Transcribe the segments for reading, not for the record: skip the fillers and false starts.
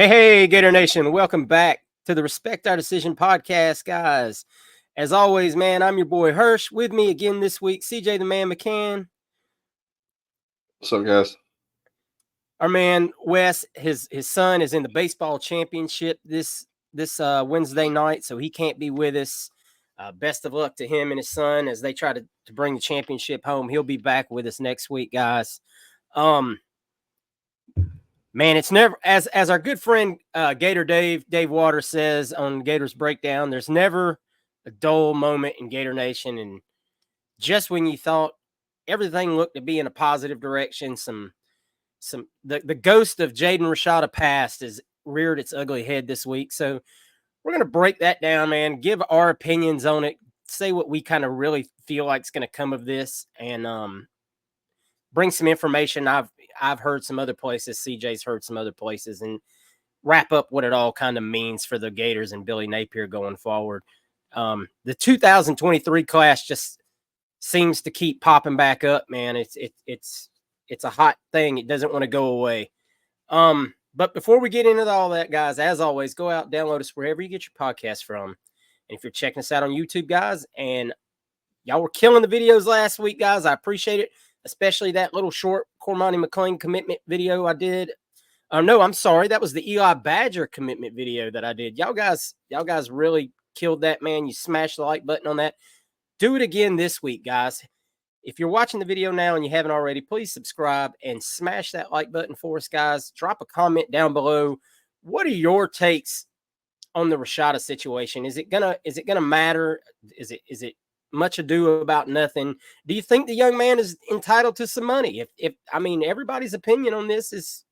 Hey, Gator Nation. Welcome back to the Respect Our Decision podcast, guys. As always, man, I'm your boy Hirsch. With me again this week, CJ the Man McCann. What's up, guys? Our man Wes, his son is in the baseball championship this Wednesday night, so he can't be with us. Best of luck to him and his son as they try to bring the championship home. He'll be back with us next week, guys. Man, it's never as our good friend Gator Dave Waters says on Gator's Breakdown. There's never a dull moment in Gator Nation, and just when you thought everything looked to be in a positive direction, the ghost of Jaden Rashada past has reared its ugly head this week. So we're gonna break that down, man. Give our opinions on it. Say what we kind of really feel like is going to come of this, and bring some information I've heard some other places, CJ's heard some other places, and wrap up what it all kind of means for the Gators and Billy Napier going forward. The 2023 class just seems to keep popping back up, man. It's a hot thing. It doesn't want to go away. But before we get into all that, guys, as always, go out, download us wherever you get your podcast from. And if you're checking us out on YouTube, guys, and y'all were killing the videos last week, guys, I appreciate it. Especially that little short Cormani McLean commitment video I did. No, I'm sorry. That was the Eli Badger commitment video that I did. Y'all guys really killed that, man. You smashed the like button on that. Do it again this week, guys. If you're watching the video now and you haven't already, please subscribe and smash that like button for us, guys. Drop a comment down below. What are your takes on the Rashada situation? Is it gonna matter? Is it much ado about nothing? Do you think the young man is entitled to some money? If I mean, everybody's opinion on this is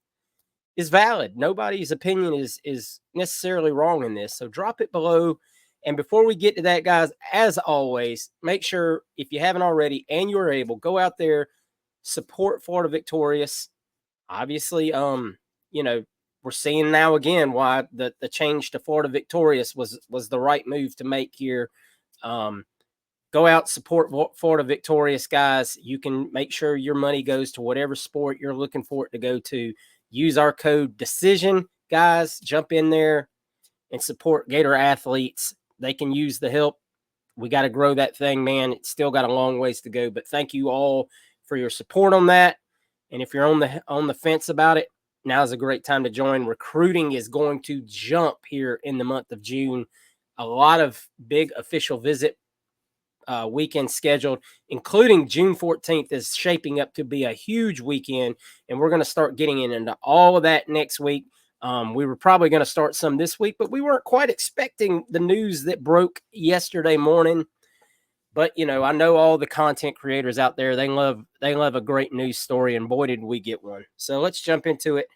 valid. Nobody's opinion is necessarily wrong in this. So drop it below. And before we get to that, guys, as always, make sure if you haven't already and you're able, go out there, support Florida Victorious. Obviously, we're seeing now again why the change to Florida Victorious was the right move to make here. Go out, support Florida Victorious, guys. You can make sure your money goes to whatever sport you're looking for it to go to. Use our code DECISION, guys. Jump in there and support Gator athletes. They can use the help. We got to grow that thing, man. It's still got a long ways to go, but thank you all for your support on that. And if you're on the fence about it, now is a great time to join. Recruiting is going to jump here in the month of June. A lot of big official visit weekend scheduled, including June 14th is shaping up to be a huge weekend, and we're going to start getting into all of that next week. We were probably going to start some this week, but we weren't quite expecting the news that broke yesterday morning. But I know all the content creators out there, they love a great news story, and boy did we get one. So let's jump into it.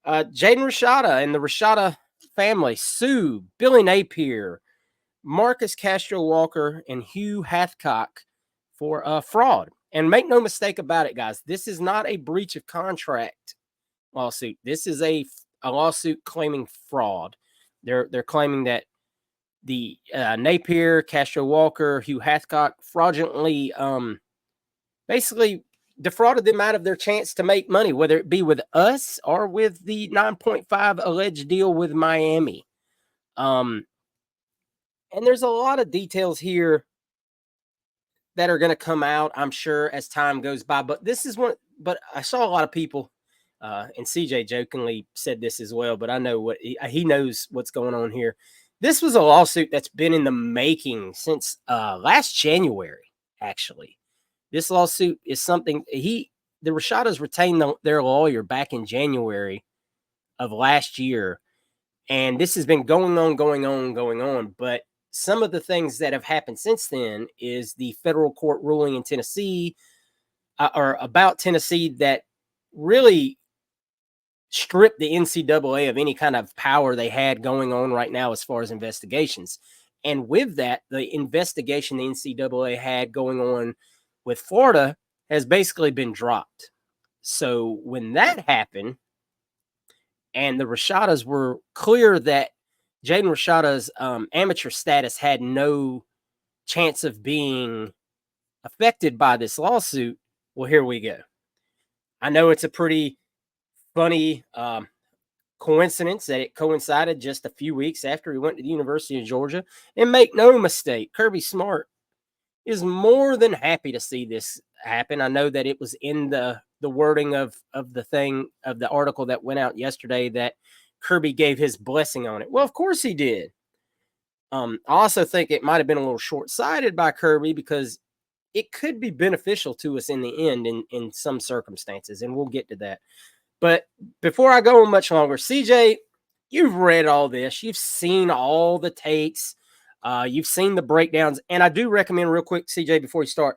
Jaden Rashada and the Rashada family sue Billy Napier, Marcus Castro Walker, and Hugh Hathcock for fraud. And make no mistake about it, guys, this is not a breach of contract lawsuit. This is a lawsuit claiming fraud. They're claiming that the Napier, Castro Walker, Hugh Hathcock fraudulently basically defrauded them out of their chance to make money, whether it be with us or with the 9.5 alleged deal with Miami. And there's a lot of details here that are going to come out, I'm sure, as time goes by. But this is one. But I saw a lot of people, and CJ jokingly said this as well. But I know what he knows what's going on here. This was a lawsuit that's been in the making since last January. Actually, this lawsuit is something the Rashadas retained their lawyer back in January of last year, and this has been going on. But some of the things that have happened since then is the federal court ruling in Tennessee or about Tennessee that really stripped the NCAA of any kind of power they had going on right now as far as investigations. And with that, the investigation the NCAA had going on with Florida has basically been dropped. So when that happened and the Rashadas were clear that Jaden Rashada's amateur status had no chance of being affected by this lawsuit, well, here we go. I know it's a pretty funny coincidence that it coincided just a few weeks after he went to the University of Georgia. And make no mistake, Kirby Smart is more than happy to see this happen. I know that it was in the wording of the article that went out yesterday that Kirby gave his blessing on it. Well, of course he did. I also think it might have been a little short-sighted by Kirby because it could be beneficial to us in the end in some circumstances, and we'll get to that. But before I go on much longer, CJ, you've read all this. You've seen all the takes. You've seen the breakdowns. And I do recommend real quick, CJ, before you start,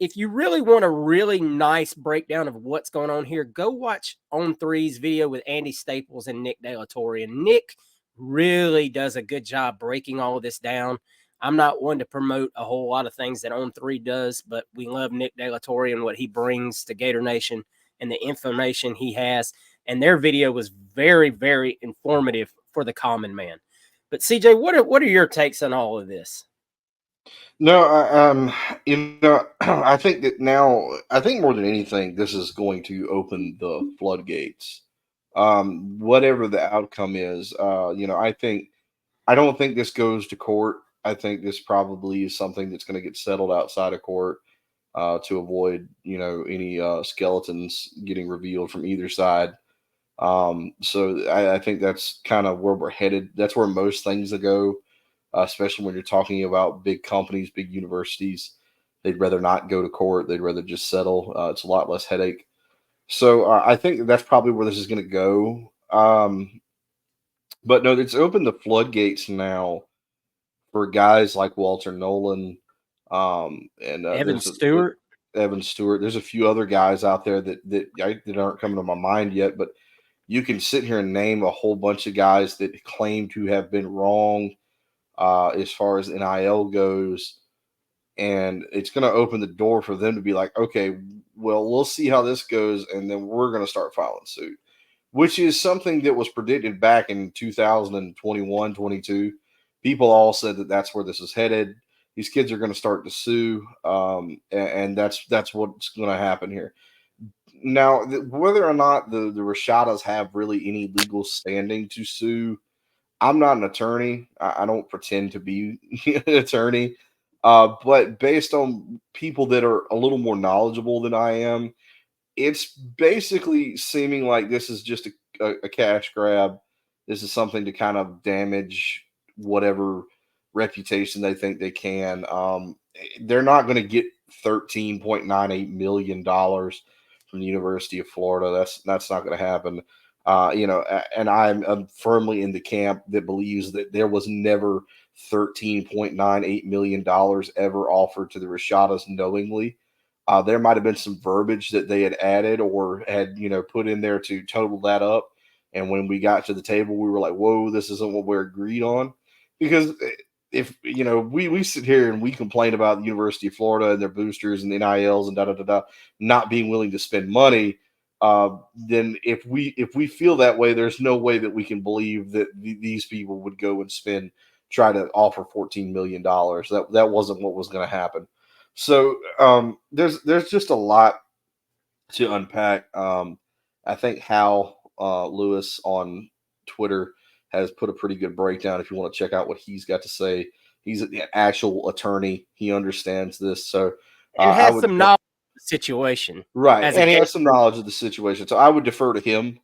if you really want a really nice breakdown of what's going on here, go watch On Three's video with Andy Staples and Nick De La Torre. And Nick really does a good job breaking all of this down. I'm not one to promote a whole lot of things that On Three does, but we love Nick De La Torre and what he brings to Gator Nation and the information he has. And their video was very, very informative for the common man. But CJ, what are your takes on all of this? No, I think that now, I think more than anything, this is going to open the floodgates. Whatever the outcome is, I don't think this goes to court. I think this probably is something that's going to get settled outside of court to avoid, any skeletons getting revealed from either side. So I think that's kind of where we're headed. That's where most things go, especially when you're talking about big companies, big universities. They'd rather not go to court. They'd rather just settle. It's a lot less headache. So I think that's probably where this is going to go. But no, it's opened the floodgates now for guys like Walter Nolan, and Evan Stewart. Evan Stewart. There's a few other guys out there that aren't coming to my mind yet, but you can sit here and name a whole bunch of guys that claim to have been wrong as far as NIL goes, and it's going to open the door for them to be like, okay, well, we'll see how this goes, and then we're going to start filing suit, which is something that was predicted back in 2021, 22. People all said that that's where this is headed. These kids are going to start to sue, and that's what's going to happen here. Now, whether or not the Rashadas have really any legal standing to sue, I'm not an attorney. I don't pretend to be an attorney. But based on people that are a little more knowledgeable than I am, it's basically seeming like this is just a cash grab. This is something to kind of damage whatever reputation they think they can. They're not going to get $13.98 million from the University of Florida. That's not going to happen. And I'm firmly in the camp that believes that there was never $13.98 million ever offered to the Rashadas knowingly. There might have been some verbiage that they had added or had, put in there to total that up. And when we got to the table, we were like, whoa, this isn't what we're agreed on. Because if, we sit here and we complain about the University of Florida and their boosters and NILs and not being willing to spend money, then if we feel that way, there's no way that we can believe that these people would go and try to offer $14 million. That wasn't what was going to happen. So there's just a lot to unpack. I think Hal Lewis on Twitter has put a pretty good breakdown. If you want to check out what he's got to say, he's an actual attorney. He understands this, so and has some knowledge of the situation, right? And he has some knowledge of the situation, so I would defer to him.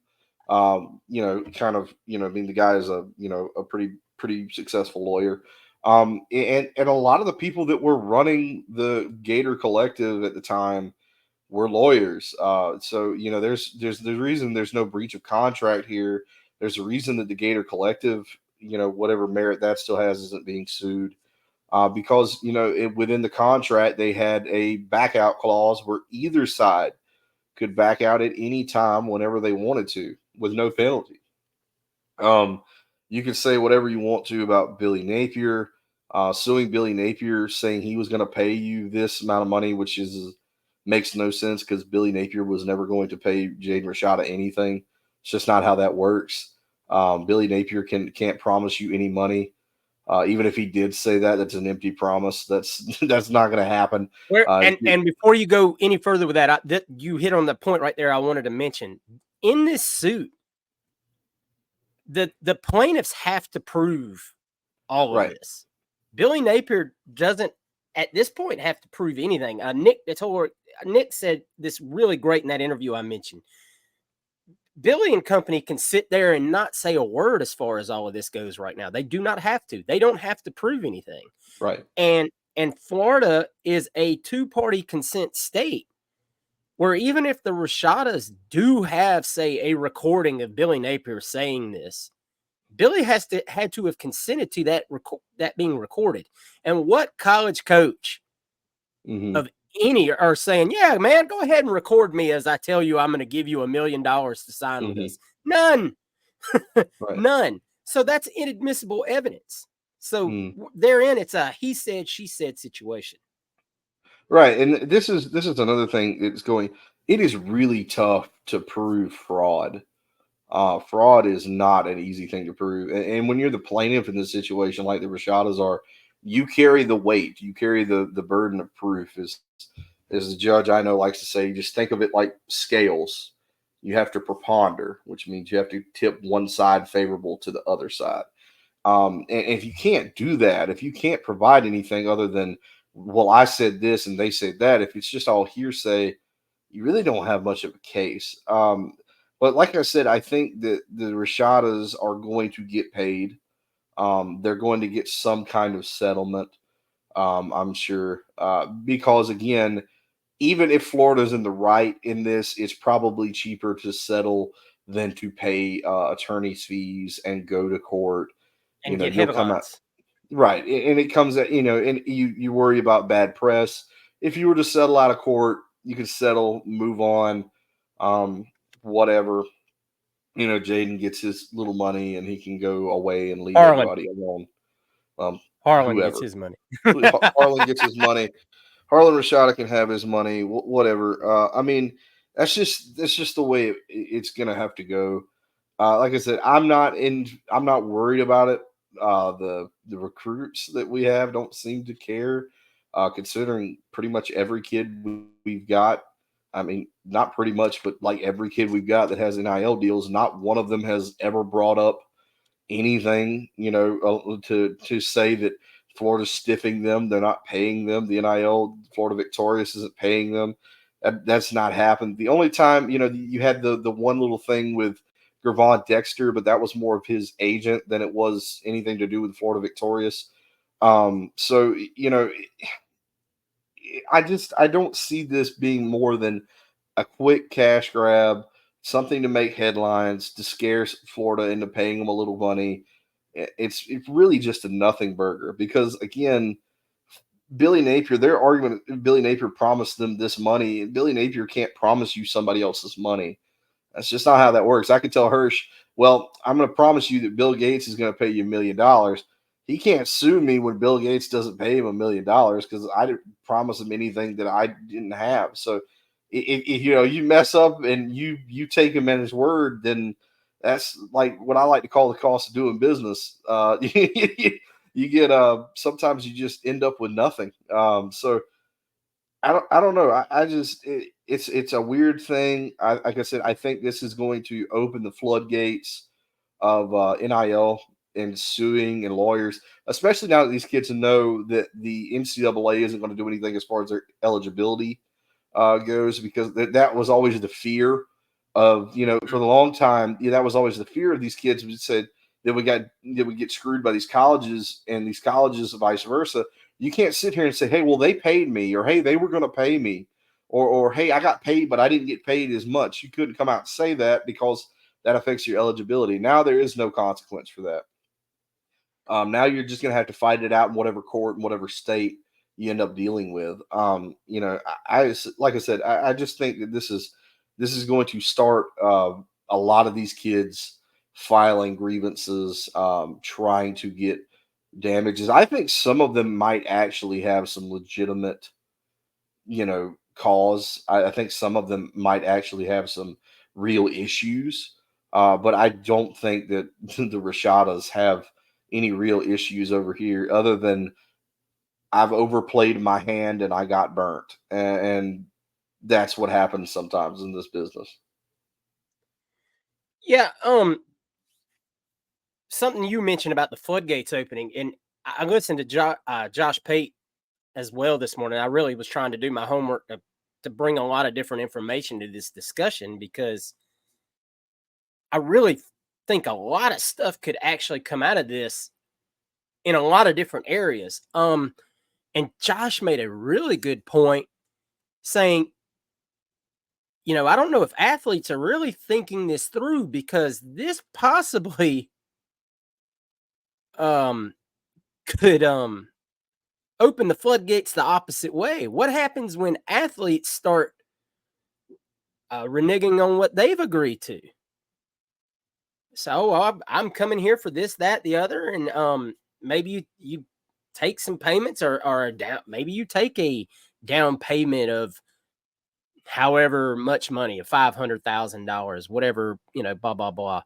Being the guy is a pretty successful lawyer. And a lot of the people that were running the Gator Collective at the time were lawyers. So there's the reason there's no breach of contract here. There's a reason that the Gator Collective, whatever merit that still has, isn't being sued. Because within the contract they had a back out clause where either side could back out at any time whenever they wanted to with no penalty. You can say whatever you want to about Billy Napier, suing Billy Napier, saying he was going to pay you this amount of money, which makes no sense because Billy Napier was never going to pay Jaden Rashada anything. It's just not how that works. Billy Napier can't promise you any money. Even if he did say that, that's an empty promise. That's not going to happen. And before you go any further with that, you hit on the point right there I wanted to mention. In this suit, the plaintiffs have to prove all of Right. this. Billy Napier doesn't at this point have to prove anything. Nick said this really great in that interview I mentioned. Billy and company can sit there and not say a word as far as all of this goes right now. They do not have to. They don't have to prove anything. Right. And Florida is a two-party consent state where even if the Rashadas do have, say, a recording of Billy Napier saying this, Billy had to have consented to that being recorded. And what college coach Mm-hmm. of any are saying, yeah, man, go ahead and record me as I tell you I'm going to give you $1 million to sign with Mm-hmm. us? None. Right. None. So that's inadmissible evidence. So Mm. therein, it's a he said, she said situation. Right. And this is another thing that's going. It is really tough to prove fraud. Fraud is not an easy thing to prove. And when you're the plaintiff in this situation, like the Rashadas are, you carry the weight, you carry the burden of proof. As the judge I know likes to say, just think of it like scales. You have to preponder, which means you have to tip one side favorable to the other side. And if you can't do that, if you can't provide anything other than, well, I said this and they said that, if it's just all hearsay, you really don't have much of a case. But like I said, I think that the Rashadas are going to get paid. They're going to get some kind of settlement, I'm sure, because again, even if Florida's in the right in this, it's probably cheaper to settle than to pay attorney's fees and go to court. And get You'll come out headlines. right, and it comes at and you worry about bad press. If you were to settle out of court, you could settle, move on, um, whatever. Jaden gets his little money and he can go away and leave Harlan. everybody alone. Harlan gets Whoever. his money. Harlan gets his money. Harlan Rashada can have his money. Whatever. I mean, that's just the way it's gonna have to go. Like I said, I'm not worried about it. The recruits that we have don't seem to care, considering pretty much every kid we've got. I mean, not pretty much, but like every kid we've got that has NIL deals, not one of them has ever brought up anything, to say that Florida's stiffing them. They're not paying them. The NIL, Florida Victorious isn't paying them. That's not happened. The only time, you had the one little thing with Gervon Dexter, but that was more of his agent than it was anything to do with Florida Victorious. So, I don't see this being more than a quick cash grab, something to make headlines, to scare Florida into paying them a little money. It's really just a nothing burger because again, Billy Napier, their argument, Billy Napier promised them this money. Billy Napier can't promise you somebody else's money. That's just not how that works. I could tell Hirsch, well, I'm going to promise you that Bill Gates is going to pay you $1 million. He can't sue me when Bill Gates doesn't pay him $1 million because I didn't promise him anything that I didn't have. So if you mess up and you take him at his word, then that's like what I like to call the cost of doing business. You get sometimes you just end up with nothing. So I don't know. I just it's a weird thing. Like I said, I think this is going to open the floodgates of NIL and suing and lawyers, especially now that these kids know that the NCAA isn't going to do anything as far as their eligibility goes, because that was always the fear of, for the long time, that was always the fear of these kids. We said that we get screwed by these colleges, and these colleges vice versa. You can't sit here and say, hey, well, they paid me, or hey, they were going to pay me, or hey, I got paid, but I didn't get paid as much. You couldn't come out and say that because that affects your eligibility. Now there is no consequence for that. Now you're just going to have to fight it out in whatever court in whatever state you end up dealing with. Like I said, I just think that this is going to start a lot of these kids filing grievances, trying to get damages. I think some of them might actually have some legitimate, cause. I think some of them might actually have some real issues. But I don't think that the Rashadas have any real issues over here other than I've overplayed my hand and I got burnt. And that's what happens sometimes in this business. Yeah. something you mentioned about the floodgates opening, and I listened to Josh Pate as well this morning. I really was trying to do my homework to bring a lot of different information to this discussion because I really think a lot of stuff could actually come out of this in a lot of different areas. And Josh made a really good point saying, I don't know if athletes are really thinking this through because this possibly um could open the floodgates the opposite way. What happens when athletes start reneging on what they've agreed to? So I'm coming here for this, that, the other, and maybe you take some payments or a down. Maybe you take a down payment of however much money, of $500,000, whatever, blah blah blah,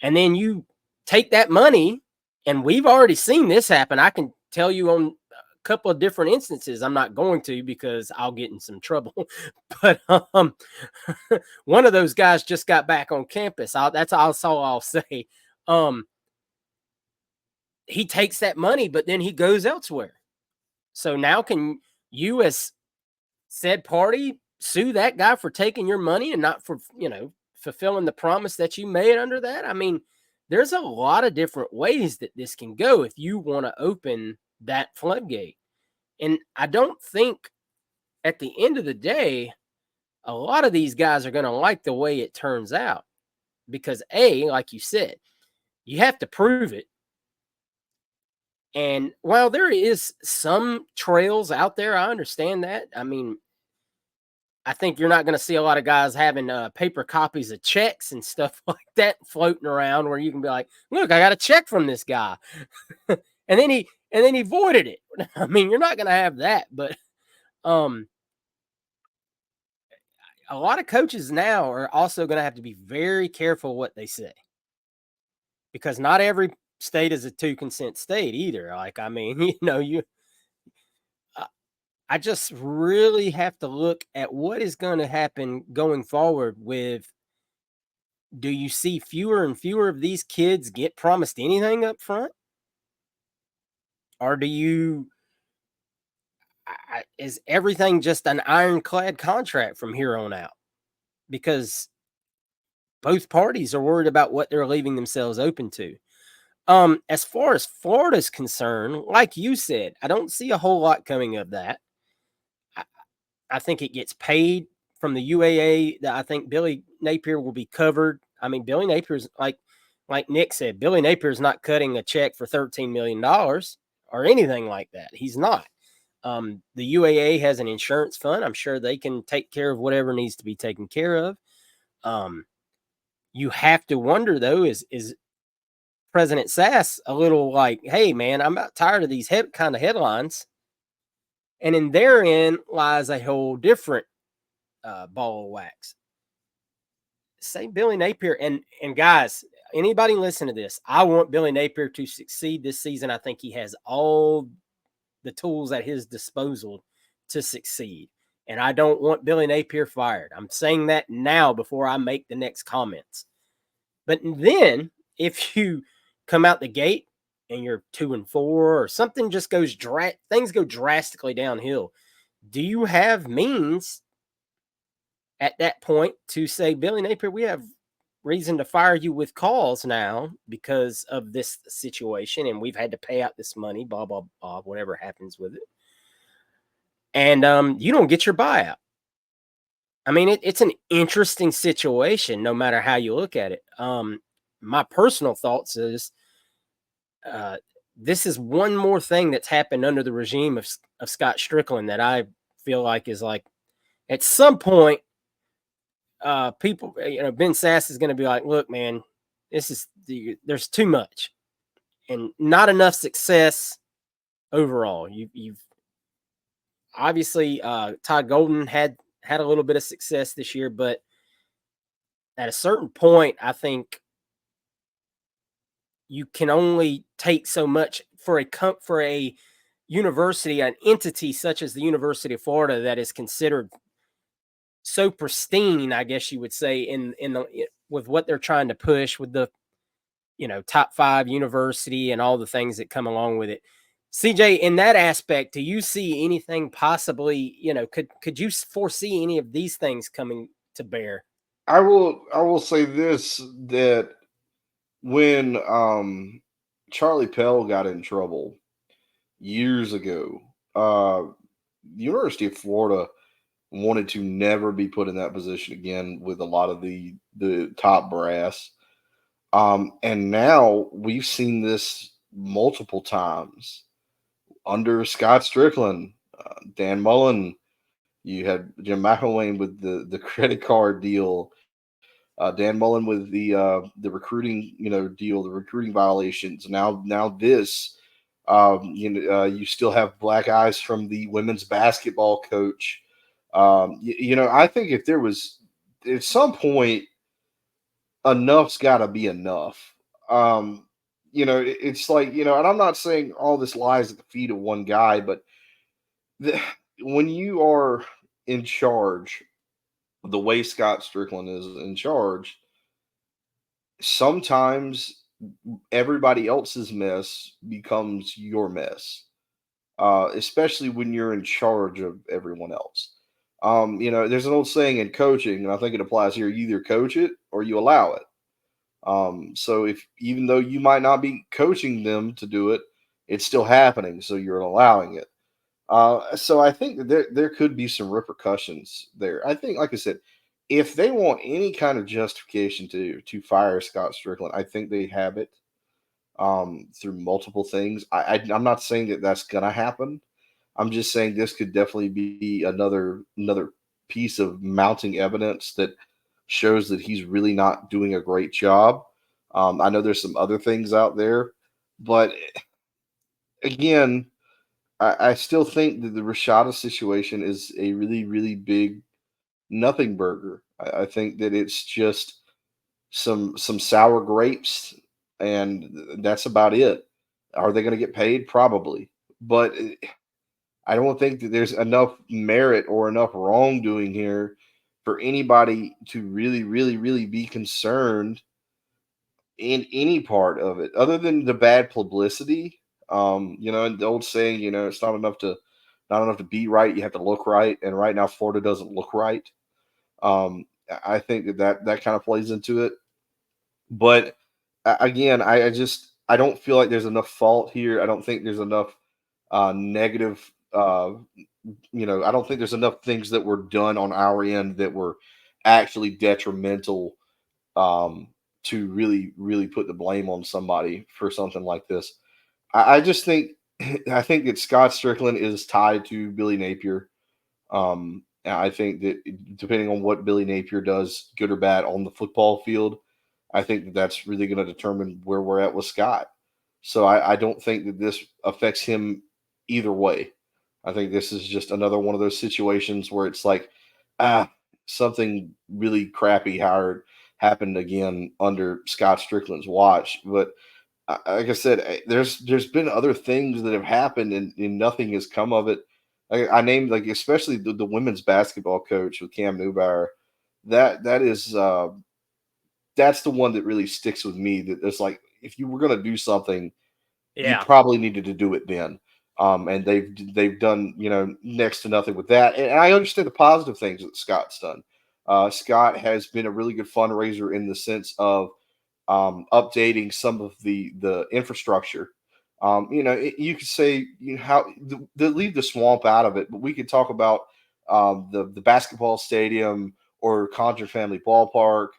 and then you take that money. And we've already seen this happen. I can tell you on a couple of different instances. I'm not going to because I'll get in some trouble. But one of those guys just got back on campus. That's all I'll say. He takes that money, but then he goes elsewhere. So now can you, as said party, sue that guy for taking your money and not for, fulfilling the promise that you made under that? I mean, there's a lot of different ways that this can go if you want to open that floodgate. And I don't think at the end of the day, a lot of these guys are going to like the way it turns out because like you said, you have to prove it. And while there is some trails out there, I understand that. I mean, I think you're not going to see a lot of guys having paper copies of checks and stuff like that floating around where you can be like, look, I got a check from this guy. and then he voided it. I mean, you're not going to have that, but a lot of coaches now are also going to have to be very careful what they say because not every state is a 2-consent state either. Like, I mean, I just really have to look at what is going to happen going forward with, do you see fewer and fewer of these kids get promised anything up front? Or is everything just an ironclad contract from here on out? Because both parties are worried about what they're leaving themselves open to. As far as Florida's concerned, like you said, I don't see a whole lot coming of that. I think it gets paid from the UAA. That I think Billy Napier will be covered. I mean, Billy Napier's like Nick said, Billy Napier's not cutting a check for $13 million or anything like that. He's not. The UAA has an insurance fund. I'm sure they can take care of whatever needs to be taken care of. You have to wonder though, is President Sass a little like, hey man, I'm about tired of these kind of headlines. And in therein lies a whole different ball of wax. Say Billy Napier, and guys, anybody listen to this, I want Billy Napier to succeed this season. I think he has all the tools at his disposal to succeed. And I don't want Billy Napier fired. I'm saying that now before I make the next comments. But then if you come out the gate and you're 2-4 or something just goes things go drastically downhill, do you have means at that point to say, Billy Napier, we have reason to fire you with cause now because of this situation, and we've had to pay out this money, blah blah blah, whatever happens with it, and you don't get your buyout. I mean, it's an interesting situation no matter how you look at it. My personal thoughts is this is one more thing that's happened under the regime of Scott Strickland that I feel like is like, at some point, people, Ben Sass is going to be like, look, man, there's too much and not enough success overall. You've obviously, Todd Golden had a little bit of success this year, but at a certain point, I think you can only take so much for a university, an entity such as the University of Florida that is considered so pristine, I guess you would say, with what they're trying to push with the top 5 university and all the things that come along with it. CJ, in that aspect, do you see anything possibly, could you foresee any of these things coming to bear? I will say this, that when Charlie Pell got in trouble years ago, the University of Florida wanted to never be put in that position again with a lot of the top brass. And now we've seen this multiple times under Scott Strickland, Dan Mullen. You had Jim McElwain with the credit card deal, Dan Mullen with the recruiting deal, the recruiting violations. Now this, you still have black eyes from the women's basketball coach. I think if there was at some point, enough's got to be enough. It's like, and I'm not saying all this lies at the feet of one guy, but the, when you are in charge, the way Scott Strickland is in charge, sometimes everybody else's mess becomes your mess, especially when you're in charge of everyone else. There's an old saying in coaching, and I think it applies here: you either coach it or you allow it. So if even though you might not be coaching them to do it, it's still happening, so you're allowing it. So I think that there could be some repercussions there. I think, like I said, if they want any kind of justification to fire Scott Strickland, I think they have it through multiple things. I'm not saying that that's gonna happen. I'm just saying this could definitely be another piece of mounting evidence that shows that he's really not doing a great job. I know there's some other things out there, but again, I still think that the Rashada situation is a really, really big nothing burger. I think that it's just some sour grapes, and that's about it. Are they going to get paid? Probably, but I don't think that there's enough merit or enough wrongdoing here for anybody to really, really, really be concerned in any part of it, other than the bad publicity. And the old saying, it's not enough to be right. You have to look right, and right now Florida doesn't look right. I think that kind of plays into it. But again, I don't feel like there's enough fault here. I don't think there's enough negative. I don't think there's enough things that were done on our end that were actually detrimental, um, to really, really put the blame on somebody for something like this. I just think I think that Scott Strickland is tied to Billy Napier. And I think that depending on what Billy Napier does, good or bad, on the football field, I think that that's really going to determine where we're at with Scott. So I don't think that this affects him either way. I think this is just another one of those situations where it's like, ah, something really crappy happened again under Scott Strickland's watch. But like I said, there's been other things that have happened, and nothing has come of it. I named, like, especially the women's basketball coach with Cam Newbauer. That is that's the one that really sticks with me. That it's like, if you were going to do something, you Yeah. probably needed to do it then. And they've done next to nothing with that. And I understand the positive things that Scott's done. Scott has been a really good fundraiser in the sense of updating some of the infrastructure. You could say, how leave the swamp out of it, but we could talk about the basketball stadium or Conjure Family Ballpark.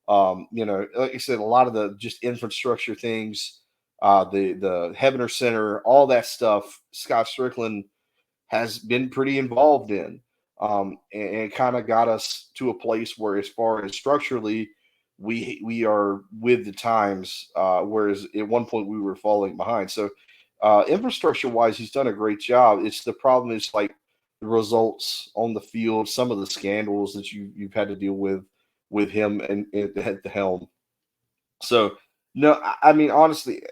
Like I said, a lot of the just infrastructure things, the Heavener Center, all that stuff. Scott Strickland has been pretty involved in, and kind of got us to a place where, as far as structurally, we are with the times, whereas at one point we were falling behind. So, infrastructure wise, he's done a great job. It's the problem is, like, the results on the field, some of the scandals that you've had to deal with him and at the helm. So, no, I mean, honestly,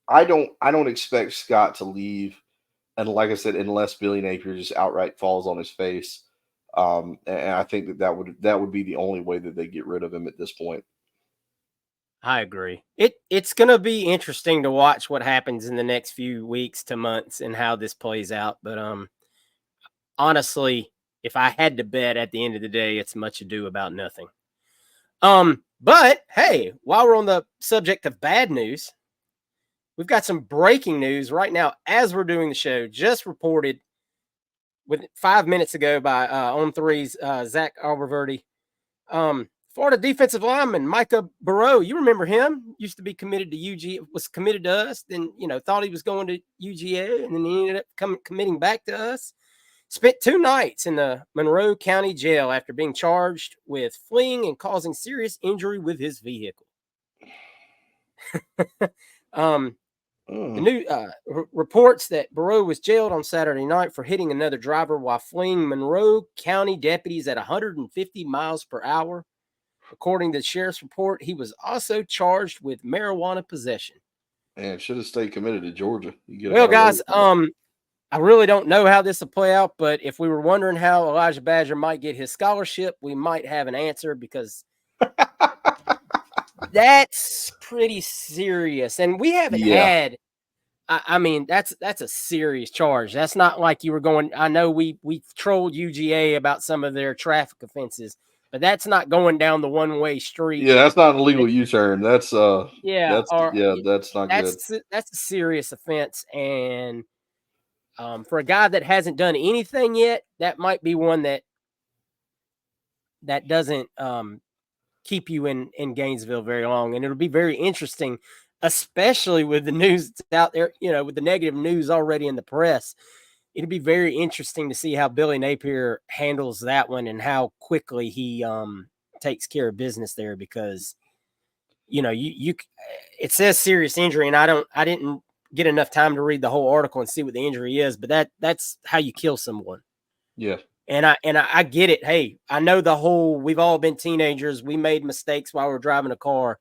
I don't expect Scott to leave, and like I said, unless Billy Napier just outright falls on his face. And I think that would be the only way that they get rid of him at this point. I agree. It's going to be interesting to watch what happens in the next few weeks to months and how this plays out. But honestly, if I had to bet at the end of the day, it's much ado about nothing. But hey, while we're on the subject of bad news, we've got some breaking news right now as we're doing the show. Just reported with 5 minutes ago by On Three's Zach Alberverdi. Florida defensive lineman Micah Burrow, you remember him? Used to be committed to UG, was committed to us, then thought he was going to UGA, and then he ended up committing back to us. Spent 2 nights in the Monroe County Jail after being charged with fleeing and causing serious injury with his vehicle. The new reports that Burrow was jailed on Saturday night for hitting another driver while fleeing Monroe County deputies at 150 miles per hour. According to the sheriff's report, he was also charged with marijuana possession. Man, should have stayed committed to Georgia. Well, guys, I really don't know how this will play out, but if we were wondering how Elijah Badger might get his scholarship, we might have an answer, because that's pretty serious. And we haven't had, I mean, that's a serious charge. That's not like you were going, I know we trolled UGA about some of their traffic offenses, but that's not going down the one-way street. Yeah, that's not an illegal U-turn. That's that's not good. That's a serious offense. And for a guy that hasn't done anything yet, that might be one that doesn't keep you in Gainesville very long. And it'll be very interesting, especially with the news that's out there, with the negative news already in the press. It'll be very interesting to see how Billy Napier handles that one and how quickly he takes care of business there, because it says serious injury, and I didn't get enough time to read the whole article and see what the injury is, but that's how you kill someone. Yeah. And I get it. Hey, I know we've all been teenagers. We made mistakes while we're driving a car.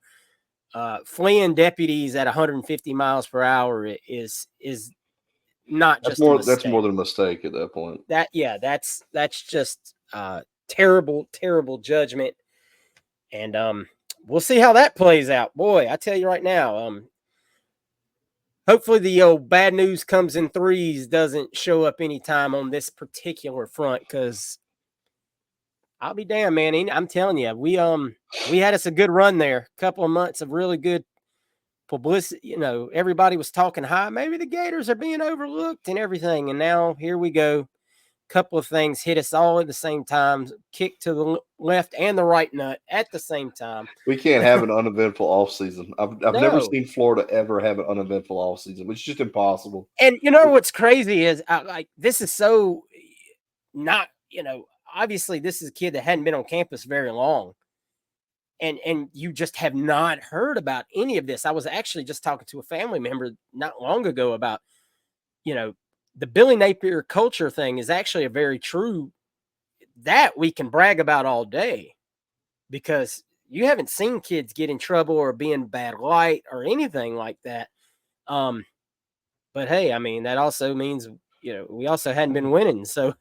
Fleeing deputies at 150 miles per hour is not just a mistake. That's more than a mistake at that point. That's just terrible, terrible judgment. And we'll see how that plays out. Boy, I tell you right now, hopefully the old bad news comes in threes doesn't show up anytime on this particular front, because I'll be damned, man. I'm telling you, we had us a good run there. A couple of months of really good publicity. Everybody was talking high. Maybe the Gators are being overlooked and everything. And now here we go. Couple of things hit us all at the same time, kick to the left and the right nut at the same time. We can't have an uneventful offseason. I've never seen Florida ever have an uneventful offseason, which is just impossible. And what's crazy is this is so not, obviously this is a kid that hadn't been on campus very long. And you just have not heard about any of this. I was actually just talking to a family member not long ago about, the Billy Napier culture thing is actually a very true, that we can brag about all day, because you haven't seen kids get in trouble or be in bad light or anything like that. But hey, I mean, that also means, we also hadn't been winning. So,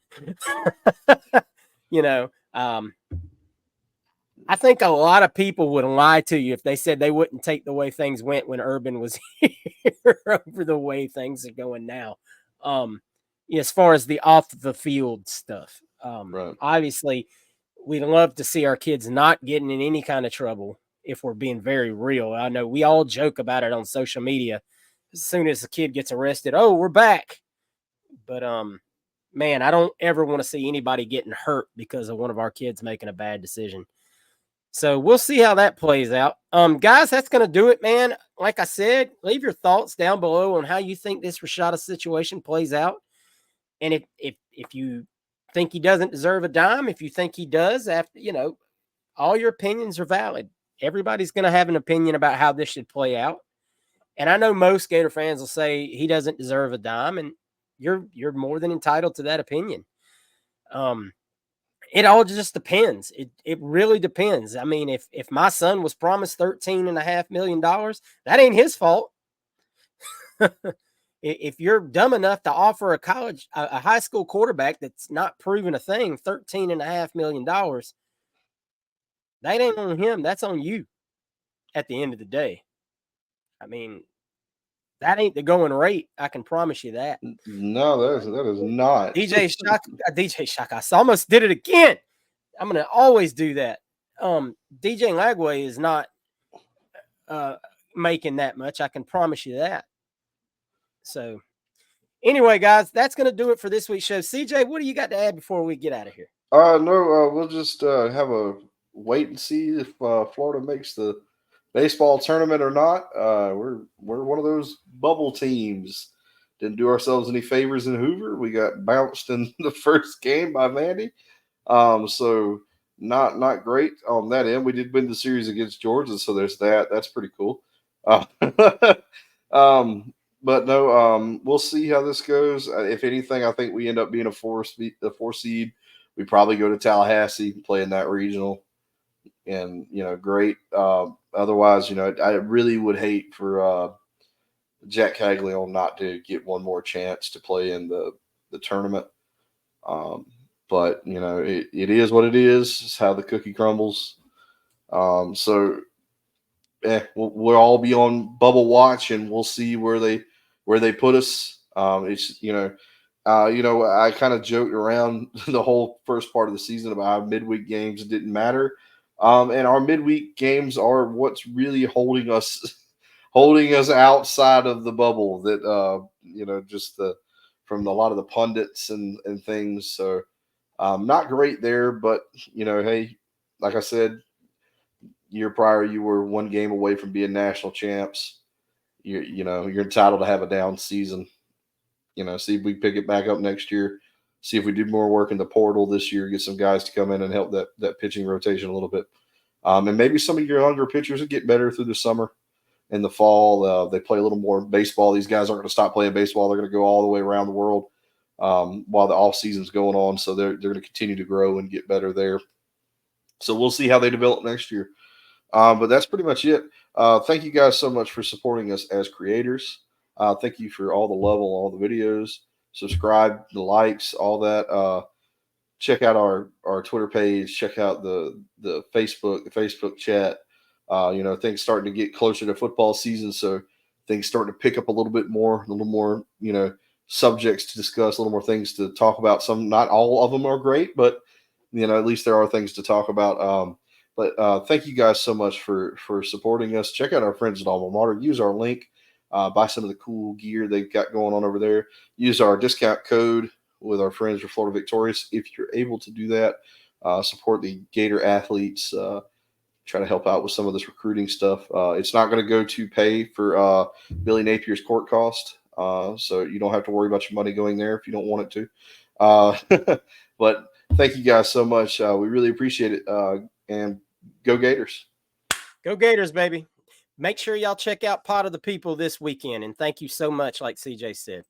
I think a lot of people would lie to you if they said they wouldn't take the way things went when Urban was here over the way things are going now. As far as the off the field stuff, right. Obviously we'd love to see our kids not getting in any kind of trouble, if we're being very real. I know we all joke about it on social media. As soon as a kid gets arrested, oh, we're back. But, man, I don't ever want to see anybody getting hurt because of one of our kids making a bad decision. So we'll see how that plays out. Guys, that's going to do it, man. Like I said, leave your thoughts down below on how you think this Rashada situation plays out. And if you think he doesn't deserve a dime, if you think he does, after, all your opinions are valid. Everybody's going to have an opinion about how this should play out. And I know most Gator fans will say he doesn't deserve a dime, and you're more than entitled to that opinion. It all just depends. It really depends. I mean, if my son was promised $13.5 million, that ain't his fault. If you're dumb enough to offer a high school quarterback that's not proven a thing, $13.5 million, that ain't on him. That's on you at the end of the day. I mean, that ain't the going rate. I can promise you that. No, that is not. DJ Shaka. I almost did it again. I'm gonna always do that. DJ Lagway is not making that much. I can promise you that. So, anyway, guys, that's gonna do it for this week's show. CJ, what do you got to add before we get out of here? No, we'll just have a wait and see if Florida makes the baseball tournament or not. We're one of those bubble teams. Didn't do ourselves any favors in Hoover. We got bounced in the first game by Vandy. So not great on that end. We did win the series against Georgia, so there's that. That's pretty cool. Uh, um, but no, we'll see how this goes. If anything, I think we end up being a four seed. We probably go to Tallahassee, play in that regional, and great. Otherwise, I really would hate for Jack Caglione not to get one more chance to play in the tournament. But it is what it is. It's how the cookie crumbles. So we'll all be on bubble watch, and we'll see where they put us. It's I kind of joked around the whole first part of the season about how midweek games didn't matter, and our midweek games are what's really holding us outside of the bubble. That just from a lot of the pundits and things. So not great there, but hey, like I said, year prior you were one game away from being national champs. You're entitled to have a down season. See if we pick it back up next year. See if we do more work in the portal this year, get some guys to come in and help that pitching rotation a little bit. And maybe some of your younger pitchers will get better through the summer and the fall. They play a little more baseball. These guys aren't going to stop playing baseball. They're going to go all the way around the world while the off season's going on. So they're going to continue to grow and get better there. So we'll see how they develop next year. But that's pretty much it. Thank you guys so much for supporting us as creators. Thank you for all the love on all the videos. Subscribe, the likes, all that. Check out our Twitter page. Check out the Facebook chat. Things starting to get closer to football season, so things starting to pick up a little bit more, a little more, subjects to discuss, a little more things to talk about. Some, not all of them are great, but at least there are things to talk about. But thank you guys so much for supporting us. Check out our friends at Alma Mater. Use our link. Buy some of the cool gear they've got going on over there. Use our discount code with our friends for Florida Victorious if you're able to do that. Support the Gator athletes. Try to help out with some of this recruiting stuff. It's not going to go to pay for Billy Napier's court cost, so you don't have to worry about your money going there if you don't want it to. But thank you guys so much. We really appreciate it. And go Gators. Go Gators, baby. Make sure y'all check out Pot of the People this weekend. And thank you so much, like CJ said.